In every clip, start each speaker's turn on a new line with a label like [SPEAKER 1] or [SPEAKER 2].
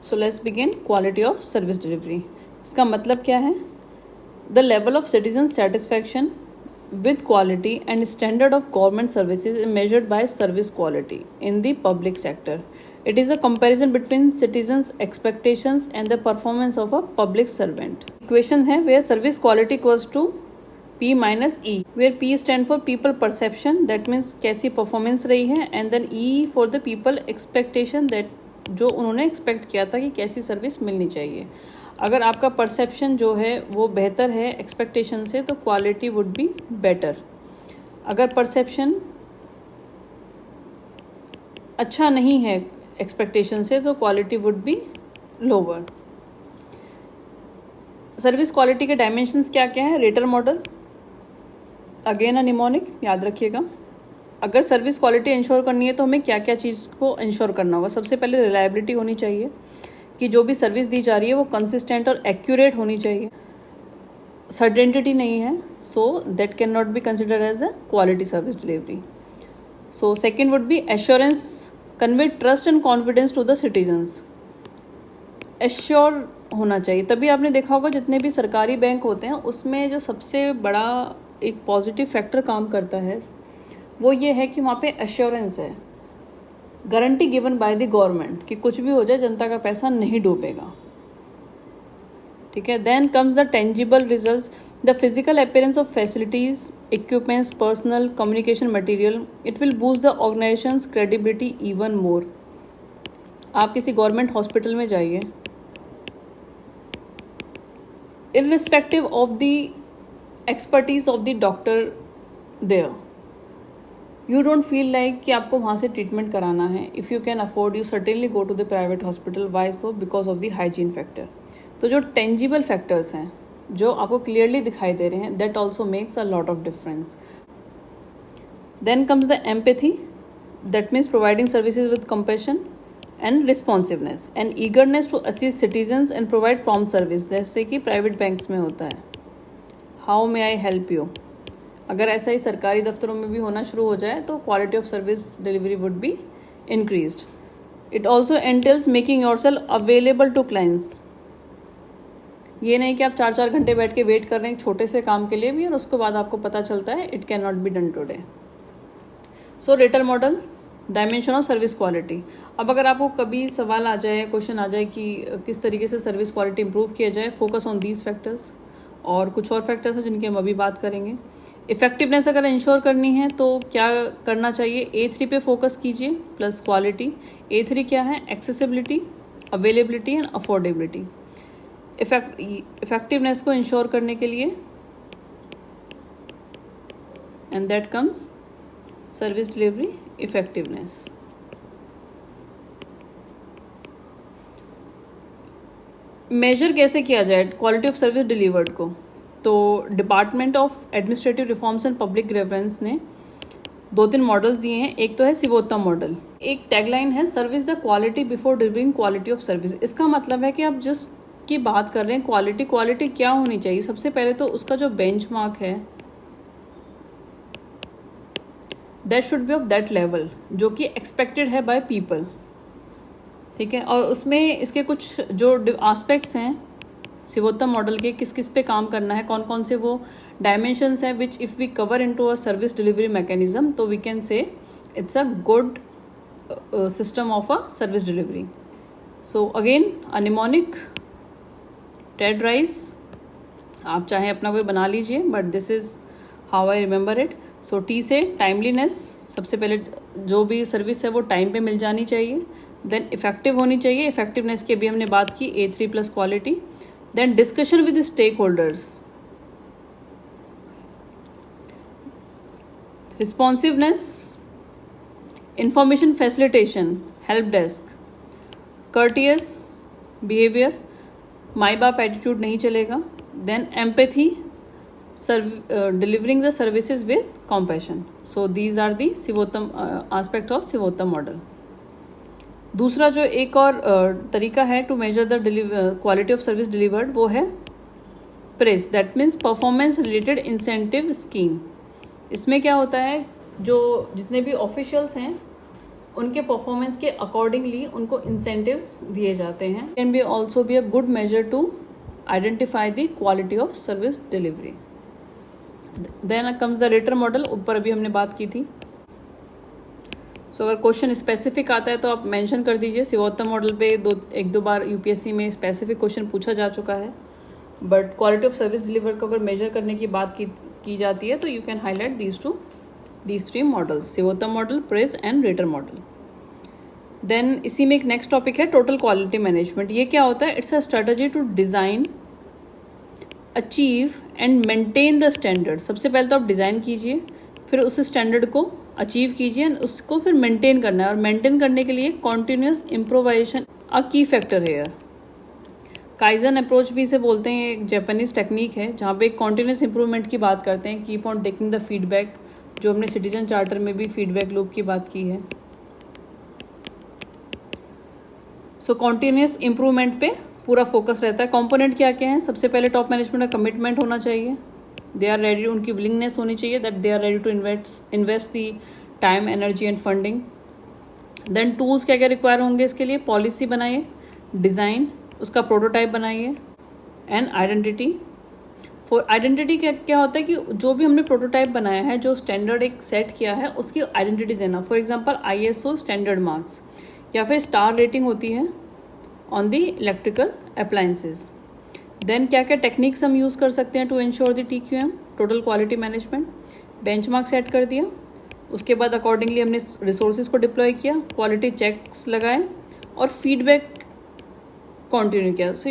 [SPEAKER 1] So let's begin quality of service delivery. इसका मतलब क्या है? The level of citizen satisfaction with quality and standard of government services is measured by service quality in the public sector. It is a comparison between citizens expectations and the performance of a public servant. Equation है where service quality equals to P minus E, where P stand for people perception, that means कैसी performance रही है, and then E for the people expectation, that जो उन्होंने expect किया था कि कैसी सर्विस मिलनी चाहिए। अगर आपका परसेप्शन जो है वो बेहतर है एक्सपेक्टेशन से तो क्वालिटी वुड बी बेटर। अगर परसेप्शन अच्छा नहीं है एक्सपेक्टेशन से तो quality would be lower. Service quality के डायमेंशंस क्या क्या है? Rater model, again a mnemonic, याद रखिएगा। अगर सर्विस क्वालिटी इंश्योर करनी है तो हमें क्या क्या चीज़ को इंश्योर करना होगा? सबसे पहले रिलायबिलिटी होनी चाहिए कि जो भी सर्विस दी जा रही है वो कंसिस्टेंट और एक्यूरेट होनी चाहिए। सर्टेनिटी नहीं है, so that can not be considered as a quality service delivery. So second would be assurance, convey trust and confidence to the citizens. Assure होना चाहिए, तभी आपने देखा होगा जितने भी सरकारी बैंक होते हैं उसमें जो सबसे बड़ा एक पॉजिटिव फैक्टर काम करता है वो ये है कि वहाँ पे एश्योरेंस है, guarantee given by the government कि कुछ भी हो जाए जनता का पैसा नहीं डूबेगा। ठीक है। Then comes the tangible results, the physical appearance of facilities, equipments, personal communication material. It will boost the organisation's credibility even more. आप किसी गवर्नमेंट हॉस्पिटल में जाइए, irrespective of the expertise of the doctor there, you don't feel like कि आपको वहाँ से treatment कराना है। If you can afford you certainly go to the private hospital. Why so? Because of the hygiene factor. तो जो tangible factors हैं जो आपको क्लियरली दिखाई दे रहे हैं, that also makes a lot of difference. Then comes the empathy, that means providing services with compassion and responsiveness and eagerness to assist citizens and provide prompt service, जैसे कि private banks में होता है। How may I help you? अगर ऐसा ही सरकारी दफ्तरों में भी होना शुरू हो जाए तो quality of service delivery would be increased. It also entails making yourself available to clients. ये नहीं कि आप 4-4 घंटे बैठ के वेट कर रहे हैं एक छोटे से काम के लिए भी और उसके बाद आपको पता चलता है it can not be done today. So rater model, dimension of service quality. अब अगर आपको कभी सवाल आ जाए, क्वेश्चन आ जाए कि किस तरीके से सर्विस क्वालिटी इंप्रूव किया जाए, फोकस ऑन दीज फैक्टर्स। और कुछ और फैक्टर्स हैं जिनकी हम अभी बात करेंगे। इफेक्टिवनेस अगर इंश्योर करनी है तो क्या करना चाहिए? A3 पे फोकस कीजिए प्लस क्वालिटी। A3 क्या है? Accessibility, availability and affordability. Effectiveness को इंश्योर करने के लिए and that comes service delivery effectiveness. Measure कैसे किया जाए क्वालिटी ऑफ सर्विस डिलीवर्ड को? तो department of administrative reforms and public grievance ने 2-3 मॉडल्स दिए हैं। एक तो है सिवोत्तम मॉडल, एक टैगलाइन है service the quality before delivering quality of service. इसका मतलब है कि आप जिसकी बात कर रहे हैं क्वालिटी क्या होनी चाहिए? सबसे पहले तो उसका जो बेंचमार्क है that should B of that level जो कि एक्सपेक्टेड है बाय पीपल। ठीक है। और उसमें इसके कुछ जो एस्पेक्ट्स हैं सिवोत्तम मॉडल के, किस किस पे काम करना है, कौन कौन से वो डायमेंशंस हैं which if we cover into a service delivery mechanism तो we can say it's a good system of a service delivery. So again a mnemonic, Ted Rice, आप चाहें अपना कोई बना लीजिए but this is how I remember it. So T से timeliness, सबसे पहले जो भी सर्विस है वो टाइम पे मिल जानी चाहिए। देन इफेक्टिव होनी चाहिए, इफेक्टिवनेस की भी हमने बात की, A3 plus quality. Then discussion with the stakeholders, responsiveness, information facilitation, help desk, courteous behavior, माई बाप एटीट्यूड नहीं चलेगा। Then empathy, delivering the services with compassion. So these are the Sivottam aspect of Sivottam model. दूसरा जो एक और तरीका है to measure the quality of service delivered वो है press, that means performance related incentive scheme. इसमें क्या होता है, जो जितने भी ऑफिशियल्स हैं उनके परफॉर्मेंस के अकॉर्डिंगली उनको इंसेंटिव्स दिए जाते हैं. Can be also be a good measure to identify the quality of service delivery. Then comes the rater model, ऊपर अभी हमने बात की थी. सो अगर क्वेश्चन स्पेसिफिक आता है तो आप मेंशन कर दीजिए. शिवोत्तम मॉडल पे एक दो बार यूपीएससी में स्पेसिफिक क्वेश्चन पूछा जा चुका है, but quality of service deliver को अगर मेजर करने की बात की जाती है तो you can highlight these three models, Sevottam model, press and rater model. Then इसी में एक नेक्स्ट टॉपिक है टोटल क्वालिटी मैनेजमेंट. ये क्या होता है? It's a strategy to design, achieve and maintain the standard. सबसे पहले तो आप डिज़ाइन कीजिए, फिर उस स्टैंडर्ड को अचीव कीजिए, उसको फिर मेंटेन करना है. और मेंटेन करने के लिए कॉन्टिन्यूस इम्प्रोवाइजेशन अ की फैक्टर है. काइजन अप्रोच भी इसे बोलते हैं. एक जापानीज टेक्निक है जहाँ पे कॉन्टिन्यूस इंप्रूवमेंट की बात करते हैं. Keep on taking the feedback, जो हमने सिटीजन चार्टर में भी फीडबैक लूप की बात की है. सो कॉन्टिन्यूस इंप्रूवमेंट पे पूरा फोकस रहता है. कंपोनेंट क्या क्या है? सबसे पहले टॉप मैनेजमेंट का कमिटमेंट होना चाहिए. दे आर रेडी, उनकी विलिंगनेस होनी चाहिए that they are ready to invest the time, energy and funding. Then tools क्या क्या रिक्वायर होंगे इसके लिए? पॉलिसी बनाइए, डिज़ाइन, उसका प्रोटोटाइप बनाइए, एंड आइडेंटिटी. फॉर आइडेंटिटी क्या होता है कि जो भी हमने प्रोटोटाइप बनाया है, जो स्टैंडर्ड एक सेट किया है, उसकी आइडेंटिटी देना. For example ISO standard marks या फिर स्टार रेटिंग होती है on the electrical appliances. Then क्या क्या टेक्निक्स हम यूज़ कर सकते हैं to ensure the TQM, total quality management. Benchmark set कर दिया, उसके बाद अकॉर्डिंगली हमने रिसोर्सेज को डिप्लॉय किया, क्वालिटी चेक्स लगाए और फीडबैक कंटिन्यू किया. So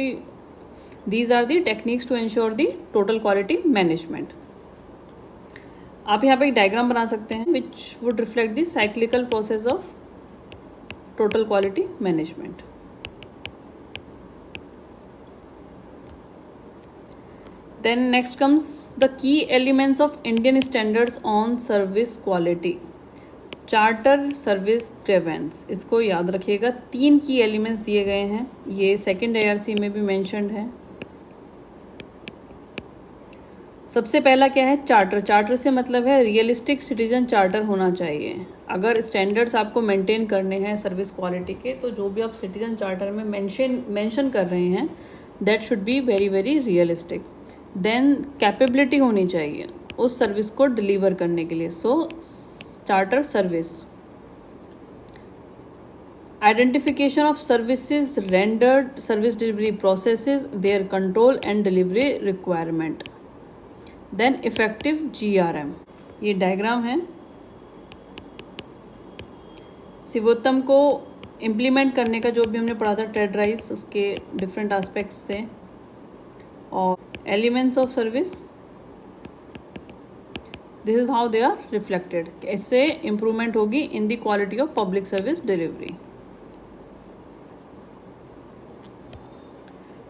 [SPEAKER 1] these are the techniques to ensure the total quality management. आप यहाँ पे एक डायग्राम बना सकते हैं which would reflect the cyclical process of total quality management. Then next comes the key elements of Indian standards on service quality. Charter, service, grievance. इसको याद रखिएगा. 3 की एलिमेंट्स दिए गए हैं. ये सेकेंड ARC में भी मेंशन्ड है. सबसे पहला क्या है? चार्टर. चार्टर से मतलब है रियलिस्टिक सिटीजन चार्टर होना चाहिए. अगर स्टैंडर्ड्स आपको मेंटेन करने हैं सर्विस क्वालिटी के, तो जो भी आप सिटीजन चार्टर में मेंशन कर रहे हैं, that should be very very realistic. Then capability होनी चाहिए उस सर्विस को डिलीवर करने के लिए. So charter, service, identification of services rendered, service delivery processes, their control and delivery requirement. Then effective GRM. ये डायग्राम है. शिवोत्तम को इम्प्लीमेंट करने का जो भी हमने पढ़ा था, ट्रेड राइस, उसके डिफरेंट एस्पेक्ट्स थे. और elements of service, this is how they are reflected. इससे इंप्रूवमेंट होगी in the quality of public service delivery.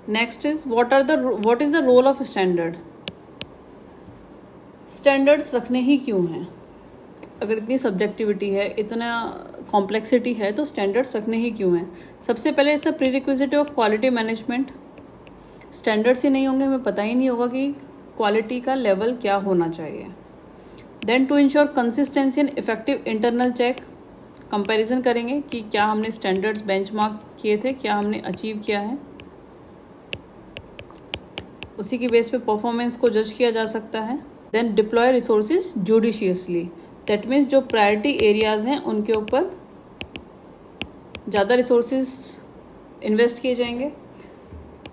[SPEAKER 1] Next is what is the role of standard. Standards रखने ही क्यों हैं? अगर इतनी सब्जेक्टिविटी है, इतना कॉम्प्लेक्सिटी है, तो स्टैंडर्ड्स रखने ही क्यों हैं? सबसे पहले it's a prerequisite of quality management. Standards ही नहीं होंगे, हमें पता ही नहीं होगा कि क्वालिटी का लेवल क्या होना चाहिए. Then to ensure consistency and effective internal check. Comparison करेंगे कि क्या हमने स्टैंडर्ड्स बेंचमार्क किए थे, क्या हमने अचीव किया है. उसी की बेस पे परफॉर्मेंस को जज किया जा सकता है. Then deploy resources judiciously. That means जो प्रायोरिटी एरियाज हैं उनके ऊपर ज़्यादा रिसोर्सेज इन्वेस्ट किए जाएंगे.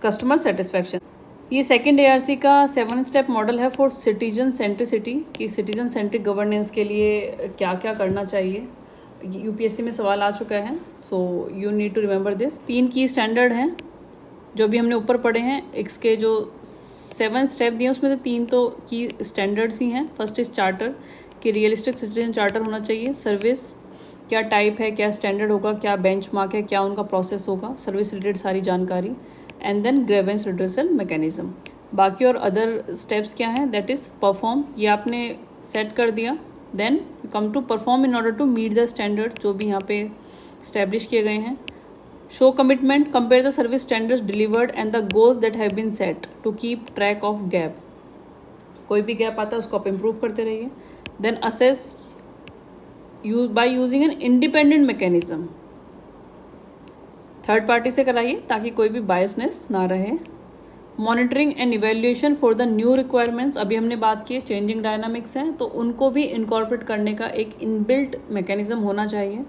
[SPEAKER 1] Customer satisfaction. ये सेकेंड ARC का 7 स्टेप मॉडल है फॉर सिटीजन सेंट्रिसिटी, कि सिटीजन सेंट्रिक गवर्नेंस के लिए क्या क्या करना चाहिए. UPSC में सवाल आ चुका है. So you need to remember this. 3 की स्टैंडर्ड हैं जो भी हमने ऊपर पढ़े हैं. इसके जो 7 स्टेप दिए उसमें से 3 तो की स्टैंडर्ड्स ही हैं. फर्स्ट इज चार्टर, कि रियलिस्टिक सिटीजन चार्टर होना चाहिए. सर्विस, क्या टाइप है, क्या स्टैंडर्ड होगा, क्या बेंचमार्क है, क्या उनका प्रोसेस होगा, सर्विस रिलेटेड सारी जानकारी. And then grievance redressal mechanism. बाकी और अदर स्टेप्स क्या हैं? That is perform. ये आपने सेट कर दिया. Then come to perform in order to meet the standard जो भी यहाँ पे स्टैब्लिश किए गए हैं. Show commitment, compare the service standards delivered and the goals that have been set to keep track of gap. कोई भी गैप आता है उसको आप इम्प्रूव करते रहिए. Then assess by using an independent mechanism. Third party से कराइए ताकि कोई भी बायसनेस ना रहे। Monitoring and evaluation for the new requirements, अभी हमने बात की चेंजिंग डायनामिक्स हैं तो उनको भी इनकॉर्पोरेट करने का एक इनबिल्ट मैकेनिज्म होना चाहिए।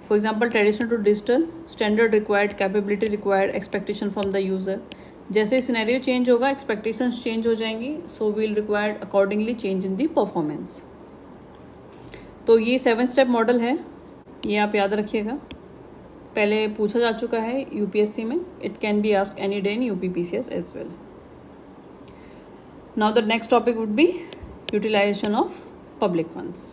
[SPEAKER 1] For example traditional to digital, standard required, capability required, expectation from the user. जैसे सिनेरियो चेंज होगा एक्सपेक्टेशंस चेंज हो जाएंगी, so we'll required accordingly change in the performance. तो ये 7 स्टेप मॉडल है, ये आप याद रखिएगा। पहले पूछा जा चुका है यूपीएससी में, it can be asked any day in UPPCS as well. Now the next topic would be utilisation of public funds.